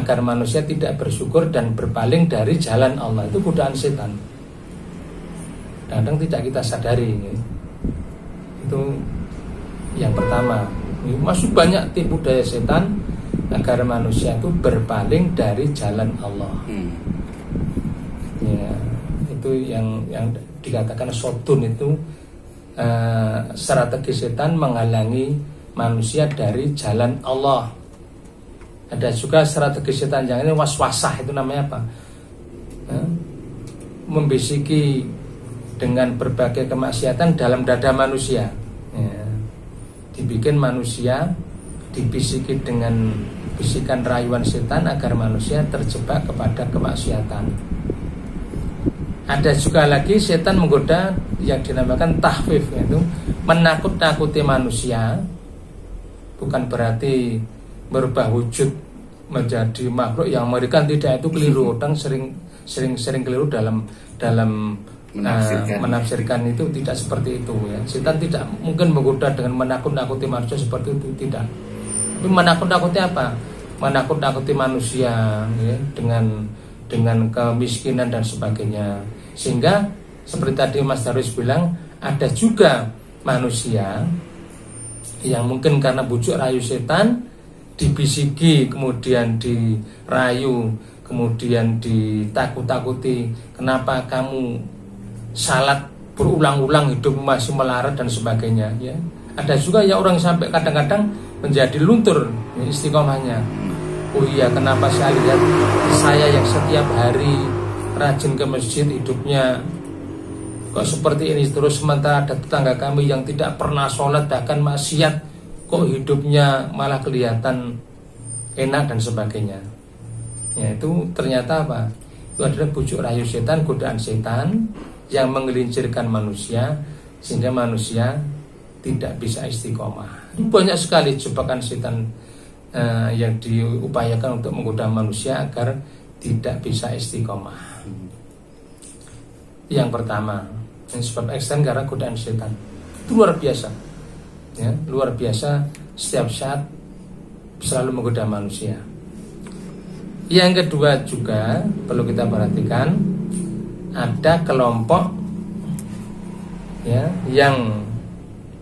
agar manusia tidak bersyukur dan berpaling dari jalan Allah. Itu godaan setan. Kadang tidak kita sadari. Itu yang pertama. Masih banyak tipu daya setan agar manusia itu berpaling dari jalan Allah. Ya, itu yang dikatakan sodun itu strategi setan menghalangi manusia dari jalan Allah. Ada juga strategi setan yang ini waswasah, itu namanya apa? Membisiki dengan berbagai kemaksiatan dalam dada manusia. Ya. Dibikin manusia dibisiki dengan bisikan rayuan setan agar manusia terjebak kepada kemaksiatan. Ada juga lagi setan menggoda yang dinamakan tahfif, yaitu menakut-nakuti manusia. Bukan berarti berubah wujud menjadi makhluk yang mengerikan, tidak, itu keliru. Orang sering keliru dalam menafsirkan itu, tidak seperti itu ya. Setan tidak mungkin menggoda dengan menakut-nakuti manusia seperti itu, tidak. Tapi menakut-nakuti apa? Menakut-nakuti manusia ya, dengan kemiskinan dan sebagainya. Sehingga seperti tadi Mas Darwis bilang, ada juga manusia yang mungkin karena bujuk rayu setan, dibisiki, kemudian dirayu, kemudian ditakut-takuti, kenapa kamu salat berulang-ulang, hidup masih melarat dan sebagainya ya. Ada juga ya orang sampai kadang-kadang menjadi luntur ya, istiqomahnya. Oh iya, kenapa saya lihat saya yang setiap hari rajin ke masjid hidupnya kok seperti ini terus, sementara ada tetangga kami yang tidak pernah sholat bahkan maksiat, kok hidupnya malah kelihatan enak dan sebagainya. Ya, itu ternyata apa? Itu adalah bujuk rayu setan, godaan setan yang menggelincirkan manusia sehingga manusia tidak bisa istiqomah. Itu banyak sekali jebakan setan yang diupayakan untuk menggoda manusia agar tidak bisa istiqomah. Yang pertama, sebab ekstern karena godaan setan. Itu luar biasa. Ya, luar biasa, setiap saat selalu menggoda manusia. Yang kedua juga perlu kita perhatikan, ada kelompok ya yang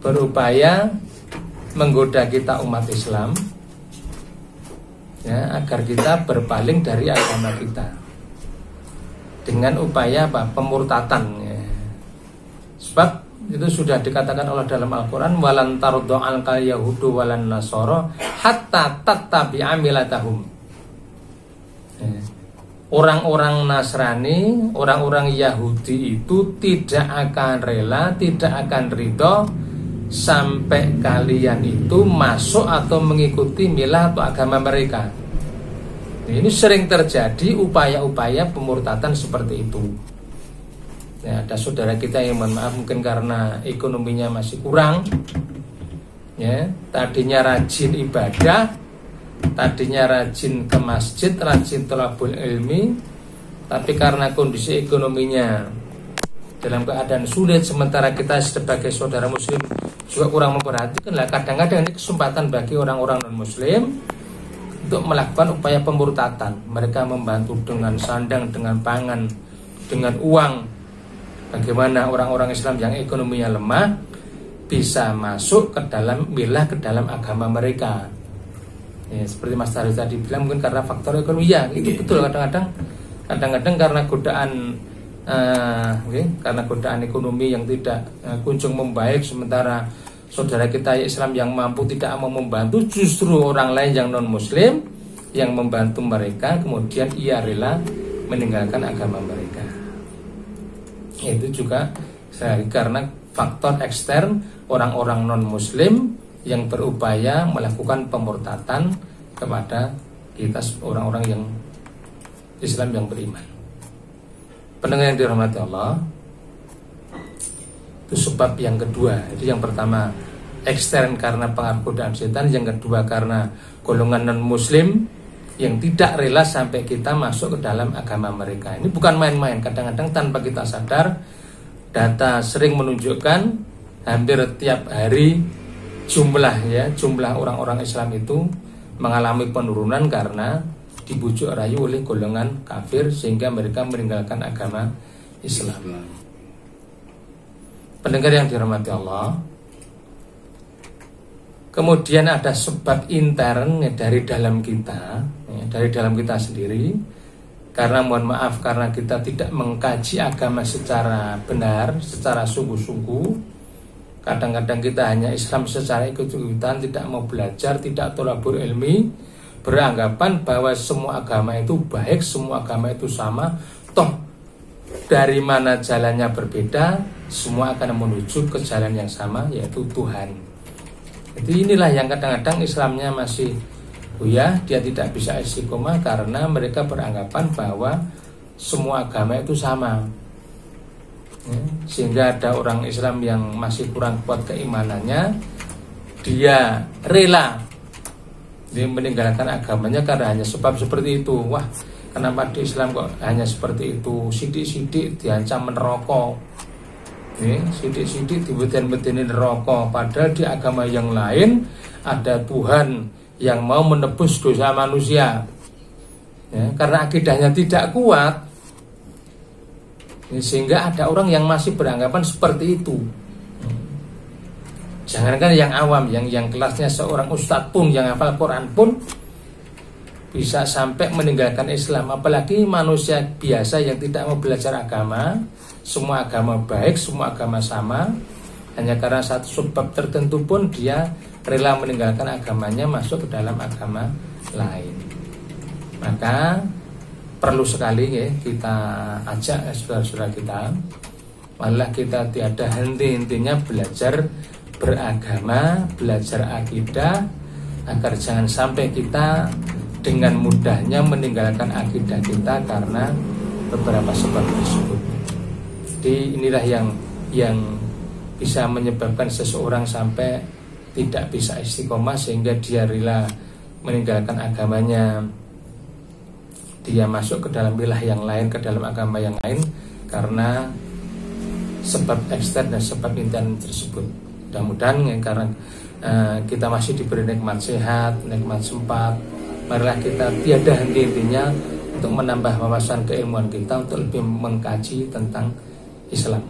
berupaya menggoda kita umat Islam ya, agar kita berpaling dari agama kita dengan upaya apa? Pemurtatan ya. Sebab itu sudah dikatakan Allah dalam Al-Quran, walan tarudhu anka yahudu walan nasara hatta tattabi'a milatahum. Orang-orang Nasrani, orang-orang Yahudi itu tidak akan rela, tidak akan ridho sampai kalian itu masuk atau mengikuti milah atau agama mereka. Ini sering terjadi upaya-upaya pemurtatan seperti itu. Ya, ada saudara kita yang mohon maaf mungkin karena ekonominya masih kurang, ya, tadinya rajin ibadah, tadinya rajin ke masjid, rajin thalabul ilmi, tapi karena kondisi ekonominya dalam keadaan sulit, sementara kita sebagai saudara muslim juga kurang memperhatikan, lah kadang-kadang ini kesempatan bagi orang-orang non muslim untuk melakukan upaya pemurtatan. Mereka membantu dengan sandang, dengan pangan, dengan uang. Bagaimana orang-orang Islam yang ekonominya lemah bisa masuk ke dalam milah, ke dalam agama mereka. Ya, seperti Mas Darwis tadi bilang, mungkin karena faktor ekonomi. Ya, itu betul. Kadang-kadang karena godaan karena godaan ekonomi yang tidak kunjung membaik, sementara saudara kita Islam yang mampu tidak mau membantu, justru orang lain yang non muslim yang membantu mereka, kemudian ia rela meninggalkan agama mereka. Itu juga karena faktor ekstern, orang-orang non muslim yang berupaya melakukan pemurtatan kepada kita orang-orang yang Islam yang beriman. Pendengar yang dirahmati Allah, itu sebab yang kedua. Jadi yang pertama ekstern karena pengaruh godaan setan, yang kedua karena golongan non muslim yang tidak rela sampai kita masuk ke dalam agama mereka. Ini bukan main-main. Kadang-kadang tanpa kita sadar, data sering menunjukkan hampir tiap hari jumlah orang-orang Islam itu mengalami penurunan karena dibujuk rayu oleh golongan kafir sehingga mereka meninggalkan agama Islam. Pendengar yang dirahmati Allah, kemudian ada sebab intern dari dalam kita, dari dalam kita sendiri. Karena mohon maaf, karena kita tidak mengkaji agama secara benar, secara sungguh-sungguh. Kadang-kadang kita hanya Islam secara ikut-ikutan, tidak mau belajar, tidak thalabur ilmi, beranggapan bahwa semua agama itu baik, semua agama itu sama. Toh dari mana jalannya berbeda, semua akan menuju ke jalan yang sama, yaitu Tuhan. Jadi inilah yang kadang-kadang Islamnya masih buyah, dia tidak bisa istiqomah karena mereka beranggapan bahwa semua agama itu sama. Sehingga ada orang Islam yang masih kurang kuat keimanannya, dia rela dia meninggalkan agamanya karena hanya sebab seperti itu. Wah, kenapa di Islam kok hanya seperti itu? Sidik-sidik diancam neraka, sidik-sidik dibeten-beteni neraka. Padahal di agama yang lain ada Tuhan yang mau menebus dosa manusia. Karena akidahnya tidak kuat, sehingga ada orang yang masih beranggapan seperti itu. Jangankan yang awam, yang kelasnya seorang ustadz pun, yang hafal Quran pun bisa sampai meninggalkan Islam. Apalagi manusia biasa yang tidak mau belajar agama. Semua agama baik, semua agama sama. Hanya karena satu sebab tertentu pun dia rela meninggalkan agamanya, masuk ke dalam agama lain. Maka perlu sekali ya kita ajak saudara-saudara kita, malah kita tiada henti-hentinya belajar beragama, belajar akidah, agar jangan sampai kita dengan mudahnya meninggalkan akidah kita karena beberapa sebab tersebut. Jadi inilah yang bisa menyebabkan seseorang sampai tidak bisa istiqomah sehingga dia rela meninggalkan agamanya, dia masuk ke dalam wilayah yang lain, ke dalam agama yang lain karena sebab ekstern dan sebab intern tersebut. Mudah-mudahan karena kita masih diberi nikmat sehat, nikmat sempat, marilah kita tiada henti-hentinya untuk menambah wawasan keilmuan kita, untuk lebih mengkaji tentang Islam.